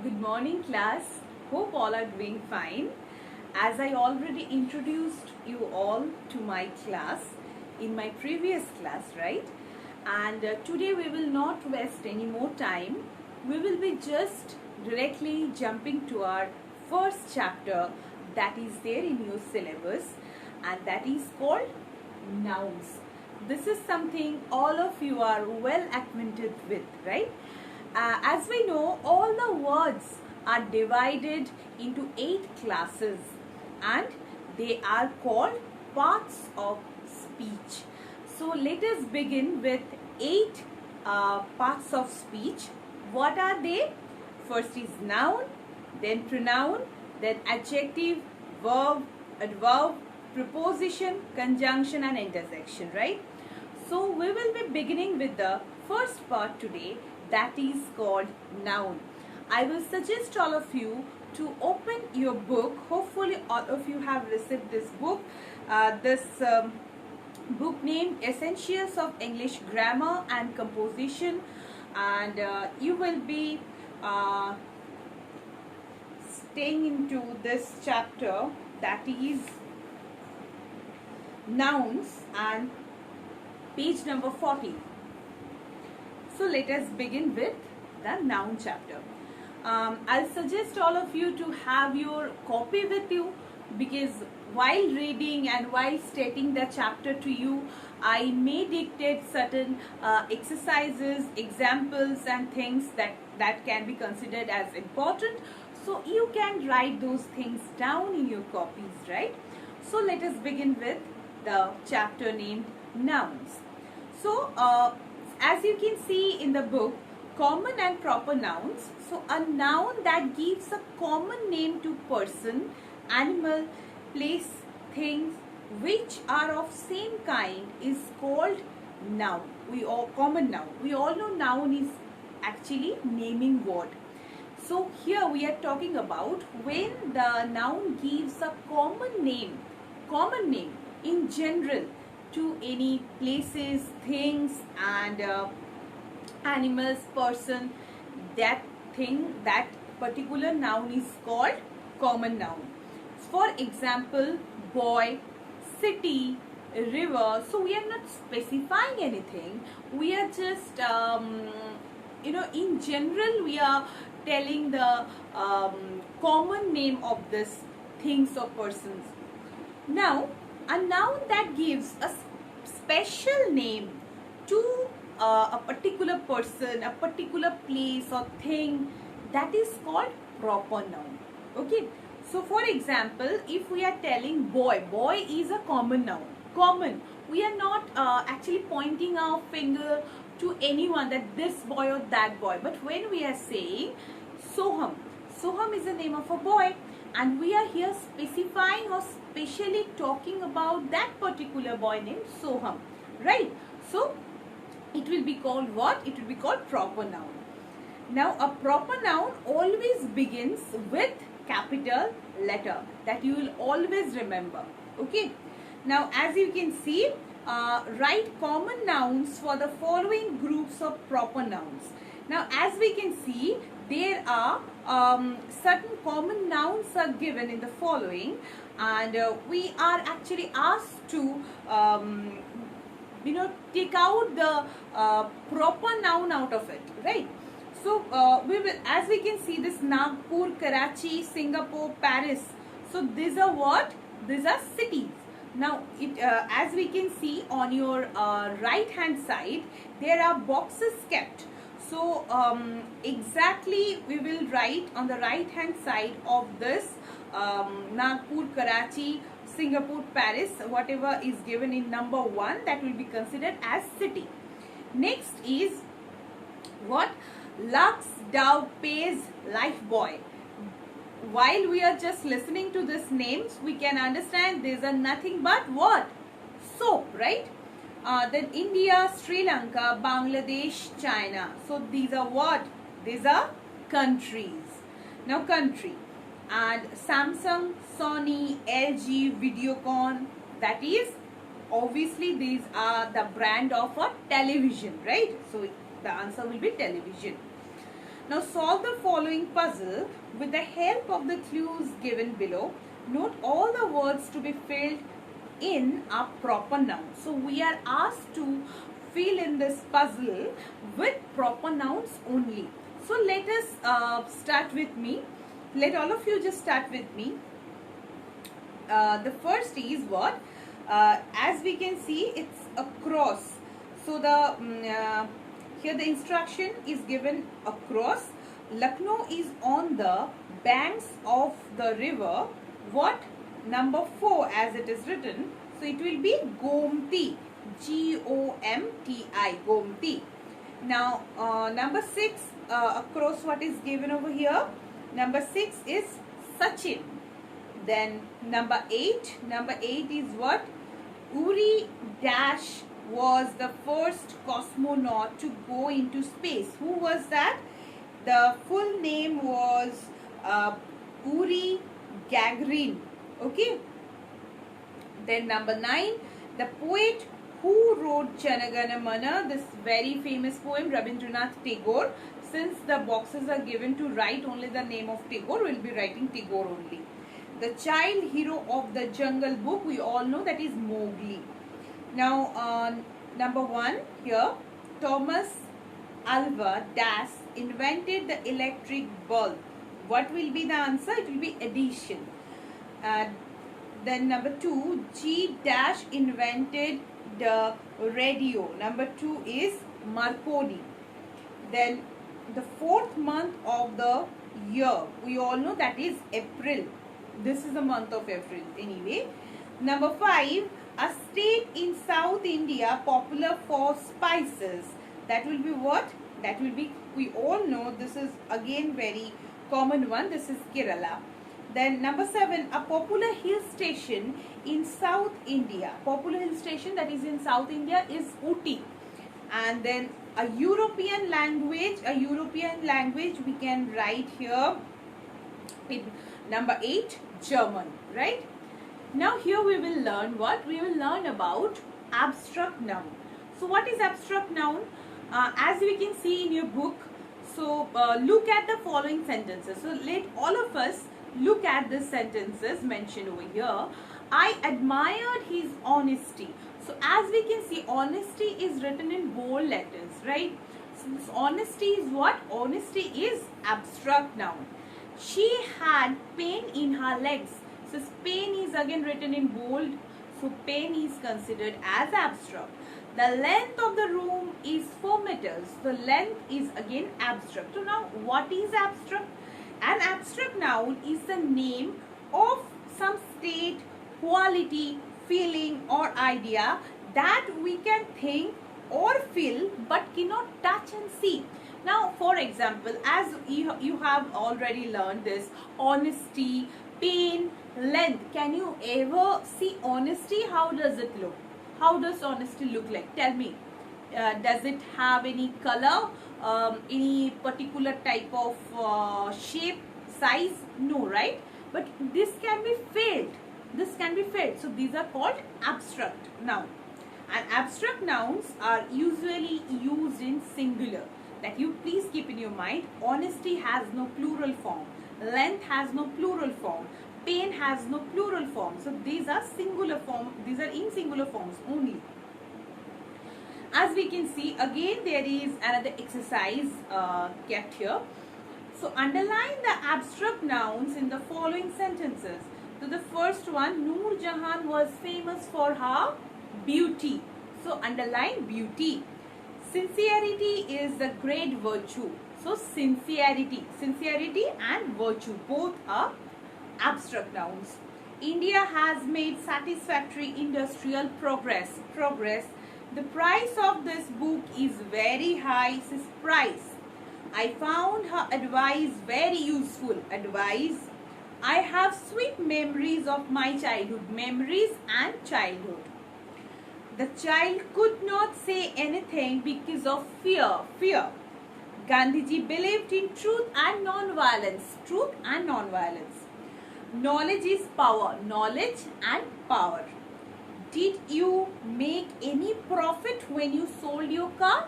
Good morning, class. Hope all are doing fine. As I already introduced you all to my class in my previous class, right? And today we will not waste any more time. We will be just directly jumping to our first chapter that is there in your syllabus, and that is called nouns. This is something all of you are well acquainted with, right? As we know, all the words are divided into 8 classes and they are called parts of speech. So let us begin with 8 parts of speech. What are they? First is noun, then pronoun, then adjective, verb, adverb, preposition, conjunction and intersection, right? So we will be beginning with the first part today, that is called noun. I will suggest all of you to open your book. Hopefully all of you have received this book. This book named Essentials of English Grammar and Composition, and you will be staying into this chapter, that is nouns, and page number 40. So let us begin with the noun chapter. I'll suggest all of you to have your copy with you, because while reading and while stating the chapter to you, I may dictate certain exercises, examples and things that can be considered as important. So you can write those things down in your copies, right? So let us begin with the chapter named nouns. So as you can see in the book, common and proper nouns. So a noun that gives a common name to person, animal, place, things which are of same kind is called noun. Common noun. We all know noun is actually naming word. So here we are talking about when the noun gives a common name in general to any places, things and animals, person, that thing, that particular noun is called common noun. For example, boy, city, river. So we are not specifying anything. We are just in general we are telling the common name of this things or persons. Now a noun that gives a special name to a particular person, a particular place or thing, that is called proper noun. Okay. So for example, if we are telling boy, boy is a common noun. Common. We are not actually pointing our finger to anyone that this boy or that boy. But when we are saying Soham, Soham is the name of a boy, and we are here specifying or specially talking about that particular boy named Soham, right? So it will be called what? It will be called proper noun. Now a proper noun always begins with capital letter, that you will always remember. Okay. Now as you can see, write common nouns for the following groups of proper nouns. Now as we can see, there are certain common nouns are given in the following, and we are actually asked to take out the proper noun out of it, right? So we will, as we can see, this Nagpur, Karachi, Singapore, Paris. So these are what? These are cities. Now as we can see on your right hand side, there are boxes kept. So exactly we will write on the right hand side of this Nagpur, Karachi, Singapore, Paris, whatever is given in number 1, that will be considered as city. Next is what? Lux, Dove, Pays, Lifebuoy. While we are just listening to these names, we can understand these are nothing but what? Soap, right? Then India, Sri Lanka, Bangladesh, China. So these are what? These are countries. Now country. And Samsung, Sony, LG, Videocon, that is obviously these are the brand of a television, right? So the answer will be television. Now solve the following puzzle with the help of the clues given below. Note all the words to be filled in are proper nouns. So we are asked to fill in this puzzle with proper nouns only. So let us start with me. Let all of you just start with me. The first is what? As we can see, it's a cross. So the here the instruction is given across. Lucknow is on the banks of the river. What? Number 4 as it is written. So it will be Gomti. G-O-M-T-I. Gomti. Now number 6 across what is given over here. Number 6 is Sachin. Then number 8. Number 8 is what? Uri Dash was the first cosmonaut to go into space. Who was that? The full name was Uri Gagarin. Okay. Then number 9, the poet who wrote Janagana Mana, this very famous poem, Rabindranath Tagore. Since the boxes are given to write only the name of Tagore, we will be writing Tagore only. The child hero of the Jungle Book, we all know that is Mowgli. Now, number 1 here, Thomas Alva Edison invented the electric bulb. What will be the answer? It will be addition. Then number 2, G Dash invented the radio. Number 2 is Marconi. Then the 4th month of the year, we all know that is April. This is the month of April anyway. Number 5, a state in South India popular for spices. That will be what? That will be, we all know, this is again very common one. This is Kerala. Then number 7, a popular hill station in South India. Popular hill station that is in South India is Ooty. And then a European language we can write here in number 8, German, right? Now here we will learn what? We will learn about abstract noun. So what is abstract noun? As we can see in your book, so look at the following sentences. So let all of us look at the sentences mentioned over here. I admired his honesty. So as we can see, honesty is written in bold letters, right? So this honesty is what? Honesty is abstract noun. She had pain in her legs. So pain is again written in bold. So pain is considered as abstract. The length of the room is 4 meters. The length is again abstract. So now what is abstract? An abstract noun is the name of some state, quality, feeling or idea that we can think or feel but cannot touch and see. Now for example, as you have already learned this, honesty, pain, length. Can you ever see honesty? How does it look? How does honesty look like? Tell me. Does it have any color? Any particular type of shape, size? No, right? But this can be felt. This can be felt. So these are called abstract noun. And abstract nouns are usually used in singular. That you please keep in your mind. Honesty has no plural form. Length has no plural form. Pain has no plural form. So these are singular form. These are in singular forms only. As we can see, again there is another exercise kept here. So underline the abstract nouns in the following sentences. So the first one, Noor Jahan was famous for her beauty. So underline beauty. Sincerity is a great virtue. So sincerity and virtue both are abstract nouns. India has made satisfactory industrial progress. The price of this book is very high. This is price. I found her advice very useful. Advice. I have sweet memories of my childhood. Memories and childhood. The child could not say anything because of fear. Gandhiji believed in truth and non-violence. Truth and non-violence. Knowledge is power. Knowledge and power. Did you make any profit when you sold your car?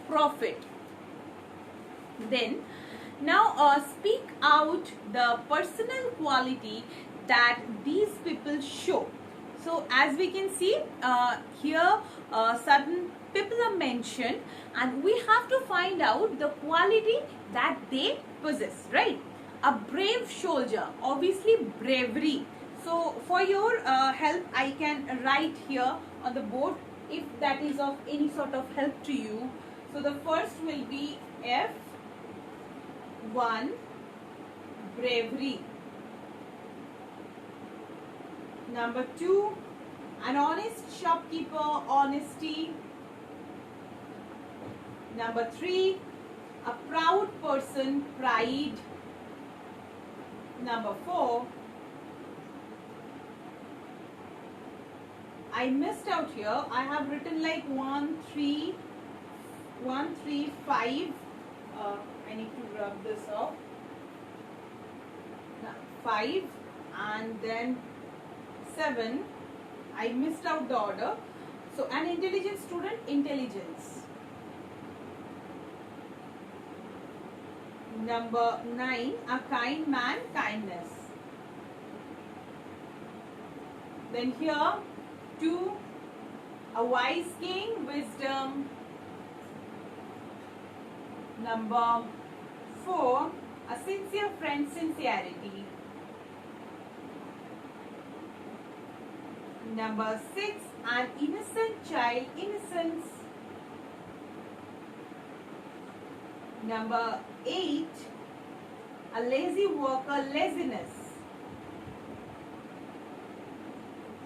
Profit. Then Now speak out the personal quality that these people show. So as we can see here, certain people are mentioned and we have to find out the quality that they possess, right? A brave soldier, obviously bravery. So for your help, I can write here on the board if that is of any sort of help to you. So the first will be F1, bravery. Number 2, an honest shopkeeper, honesty. Number 3, a proud person, pride. Number 4, I missed out here. I have written like 1, 3, 5. I need to rub this off. 5 and then 7. I missed out the order. So an intelligent student, intelligence. Number 9, a kind man, kindness. Then here 2, a wise king, wisdom. Number 4, a sincere friend, sincerity. Number 6, an innocent child, innocence. Number 8, a lazy worker, laziness.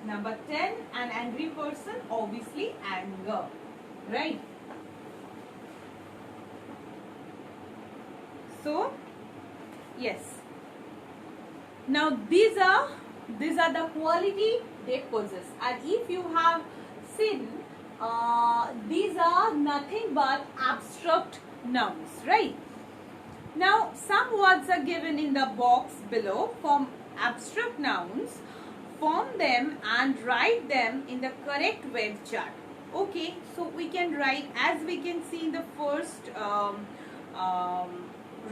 Number 10, an angry person, obviously anger, right? So, yes. Now these are the quality they possess, and if you have seen, these are nothing but abstract nouns, right? Now some words are given in the box below. From abstract nouns, form them and write them in the correct word chart. Okay, so we can write, as we can see in the first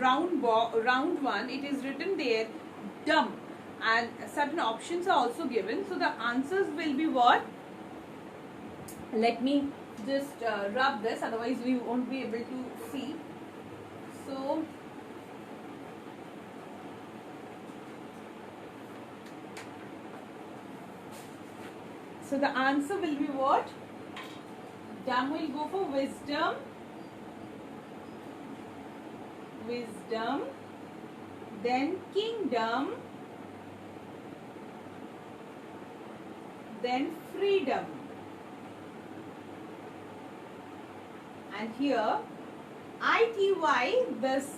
round 1, it is written there dumb, and certain options are also given. So the answers will be what? Let me just rub this, otherwise we won't be able to see. So the answer will be what? Dumb will go for wisdom. Wisdom. Then kingdom. Then freedom. And here ITY, this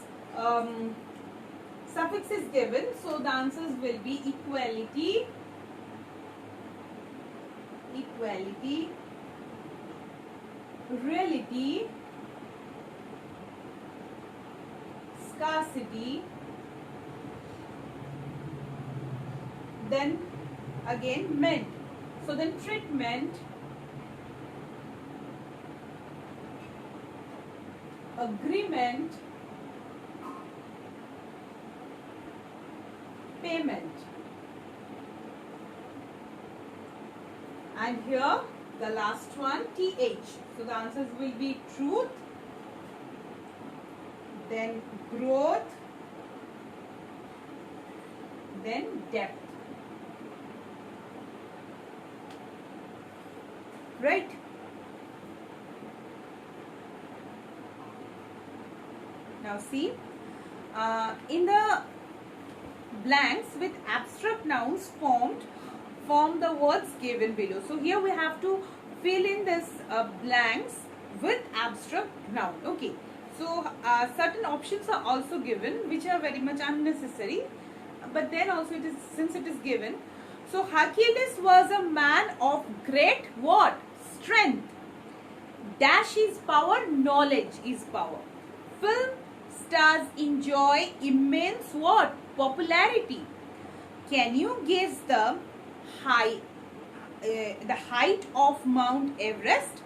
suffix is given, so the answers will be equality, equality, reality, scarcity, then again meant. So then treatment, agreement, payment. And here the last one, TH. So the answers will be truth, then growth, then depth. Right? Now see, in the blanks with abstract nouns form the words given below. So here we have to fill in this blanks with abstract noun. Okay. So certain options are also given which are very much unnecessary, but then also it is, since it is given. So Hercules was a man of great what? Strength. Dash is power, knowledge is power. Film stars enjoy immense what? Popularity. Can you guess the height of Mount Everest?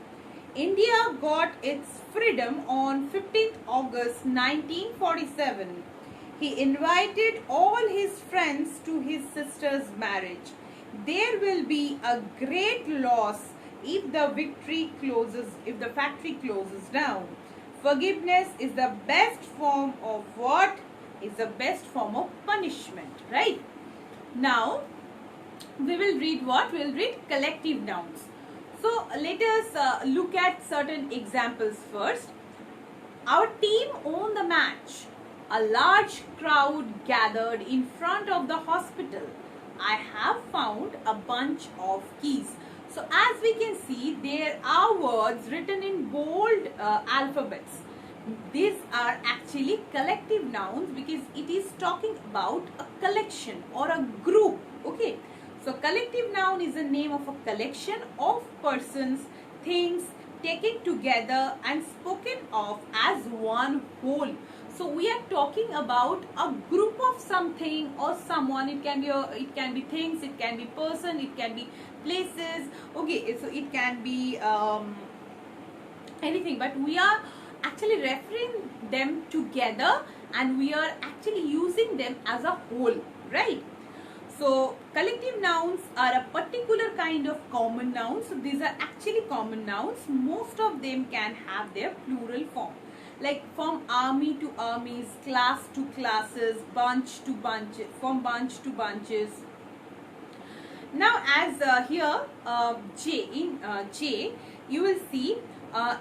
India got its freedom on 15th August 1947. He invited all his friends to his sister's marriage. There will be a great loss if the factory closes down. Forgiveness is the best form of what? Is the best form of punishment, right? Now, we will read what? We will read collective nouns. So, let us look at certain examples first. Our team won the match. A large crowd gathered in front of the hospital. I have found a bunch of keys. So as we can see, there are words written in bold alphabets. These are actually collective nouns because it is talking about a collection or a group. Okay. So collective noun is the name of a collection of persons, things, taken together and spoken of as one whole. So we are talking about a group of something or someone. It can be things, it can be person, it can be places. Okay, so it can be anything, but we are actually referring them together and we are actually using them as a whole, right? So collective nouns are a particular kind of common nouns. So these are actually common nouns. Most of them can have their plural form. Like from army to armies, class to classes, bunch to bunches, from bunch to bunches. Now as here J, you will see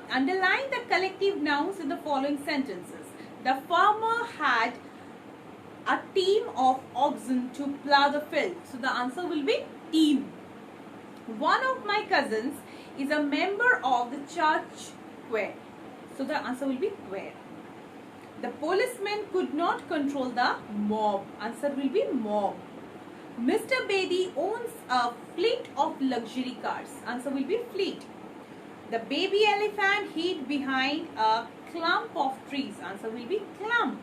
underline the collective nouns in the following sentences. The farmer had a team of oxen to plow the field. So the answer will be team. One of my cousins is a member of the church choir. So the answer will be choir. The policeman could not control the mob. Answer will be mob. Mr. Bedi owns a fleet of luxury cars. Answer will be fleet. The baby elephant hid behind a clump of trees. Answer will be clump.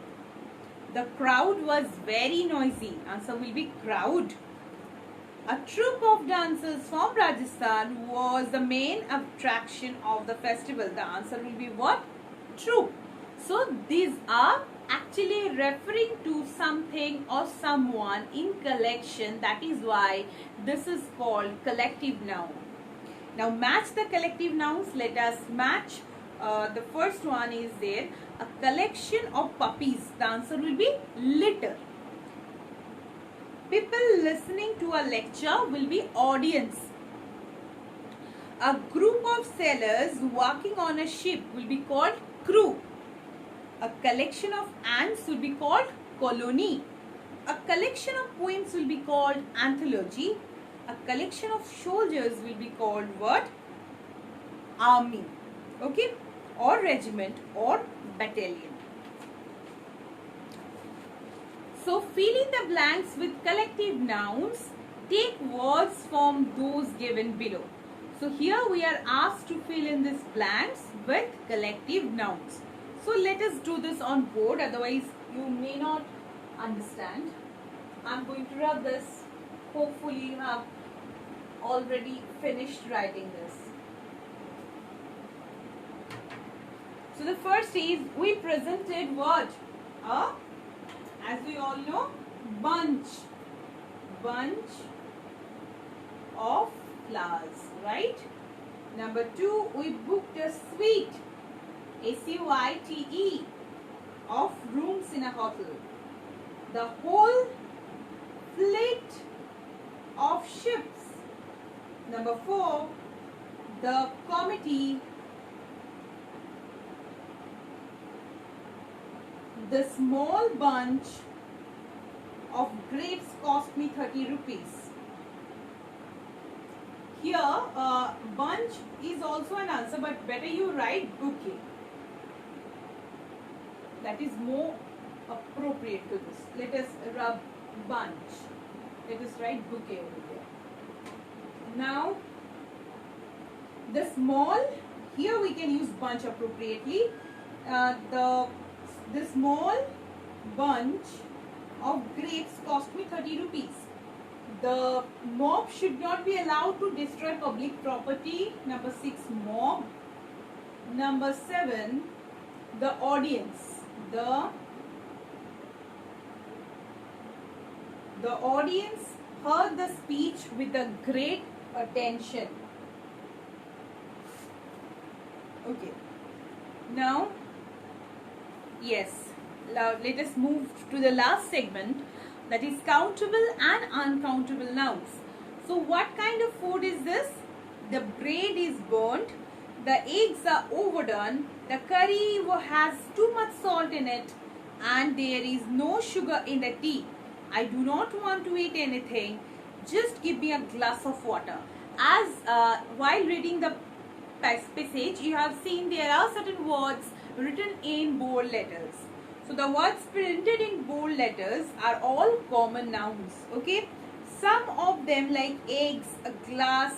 The crowd was very noisy. Answer will be crowd. A troupe of dancers from Rajasthan was the main attraction of the festival. The answer will be what? Troupe. So these are actually referring to something or someone in collection. That is why this is called collective noun. Now match the collective nouns. Let us match. The first one is there, a collection of puppies. The answer will be litter. People listening to a lecture will be audience. A group of sailors walking on a ship will be called crew. A collection of ants will be called colony. A collection of poems will be called anthology. A collection of soldiers will be called what? Army. Okay, or regiment or battalion. So fill in the blanks with collective nouns. Take words from those given below. So here we are asked to fill in these blanks with collective nouns. So let us do this on board, otherwise you may not understand. I'm going to rub this. Hopefully you have already finished writing this. So the first is, we presented what? As we all know, bunch of flowers, right? Number 2, we booked a suite, SUITE, of rooms in a hotel. The whole fleet of ships. Number 4, the committee. The small bunch of grapes cost me 30 rupees. Here, bunch is also an answer, but better you write bouquet. That is more appropriate to this. Let us rub bunch. Let us write bouquet over here. Now, the small, here we can use bunch appropriately. The small bunch of grapes cost me 30 rupees. The mob should not be allowed to destroy public property. Number 6, mob. Number 7, the audience. The The audience heard the speech with a great attention. Okay. Now, yes, let us move to the last segment, that is countable and uncountable nouns. So what kind of food is this? The bread is burnt, the eggs are overdone, the curry has too much salt in it, and there is no sugar in the tea. I do not want to eat anything, just give me a glass of water. As while reading the passage, you have seen there are certain words written in bold letters. So the words printed in bold letters are all common nouns. Okay, some of them like eggs, a glass,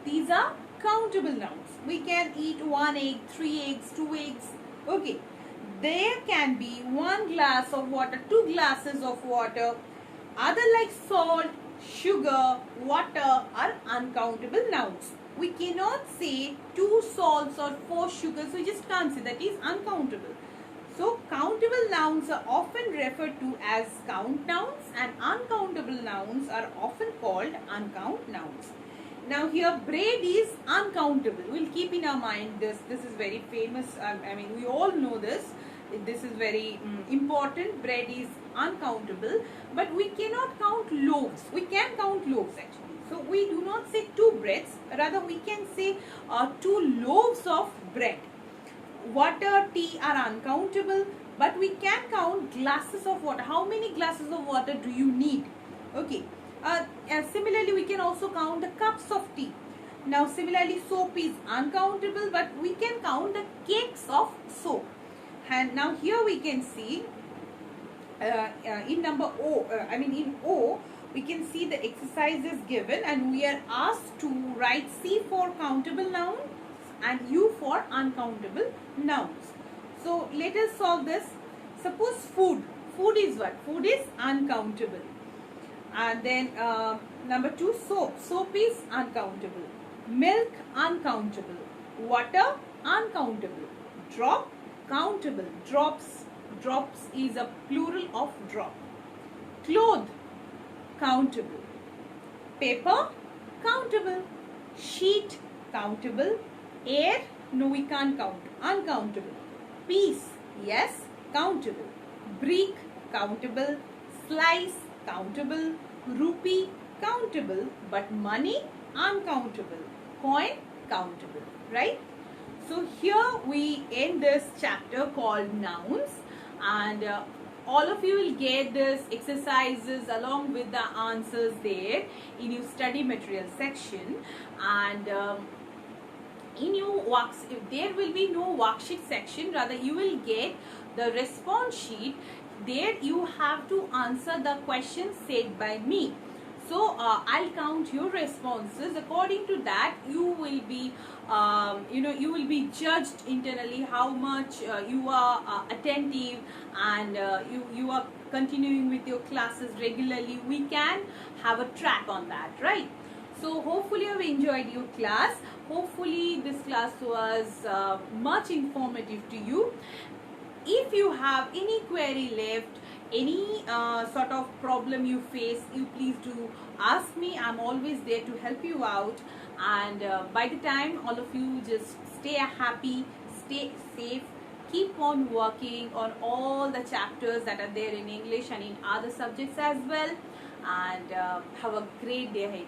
these are countable nouns. We can eat 1 egg, 3 eggs, 2 eggs. Okay, there can be 1 glass of water, 2 glasses of water. Other like salt, sugar, water are uncountable nouns. We cannot say 2 salts or 4 sugars. We just can't say, that is uncountable. So countable nouns are often referred to as count nouns, and uncountable nouns are often called uncount nouns. Now here bread is uncountable. We'll keep in our mind this. This is very famous. I mean, we all know this. This is very important. Bread is uncountable, but we cannot count loaves. We can count loaves actually. So we do not say 2 breads. Rather we can say 2 loaves of bread. Water, tea are uncountable, but we can count glasses of water. How many glasses of water do you need? Okay. Similarly, we can also count the cups of tea. Now, similarly, soap is uncountable, but we can count the cakes of soap. And now here we can see in number O, in O, we can see the exercises given, and we are asked to write C for countable noun and U for uncountable nouns. So let us solve this. Suppose food. Food is what? Food is uncountable. And then number 2, soap. Soap is uncountable. Milk, uncountable. Water, uncountable. Drop, countable. Drops. Drops is a plural of drop. Cloth, countable. Paper, countable. Sheet, countable. Air, no, we can't count. Uncountable. Piece, yes, countable. Brick, countable. Slice, countable. Rupee, countable. But money, uncountable. Coin, countable. Right? So here we end this chapter called nouns, and all of you will get this exercises along with the answers there in your study material section. And in your works, if there will be no worksheet section, rather you will get the response sheet. There you have to answer the questions said by me. So I'll count your responses. According to that, you will be you will be judged internally how much you are attentive, and you are continuing with your classes regularly. We can have a track on that, right? So hopefully you have enjoyed your class. Hopefully this class was much informative to you. If you have any query left, any sort of problem you face, you please do ask me. I'm always there to help you out. And by the time, all of you just stay happy, stay safe, keep on working on all the chapters that are there in English and in other subjects as well. And have a great day ahead.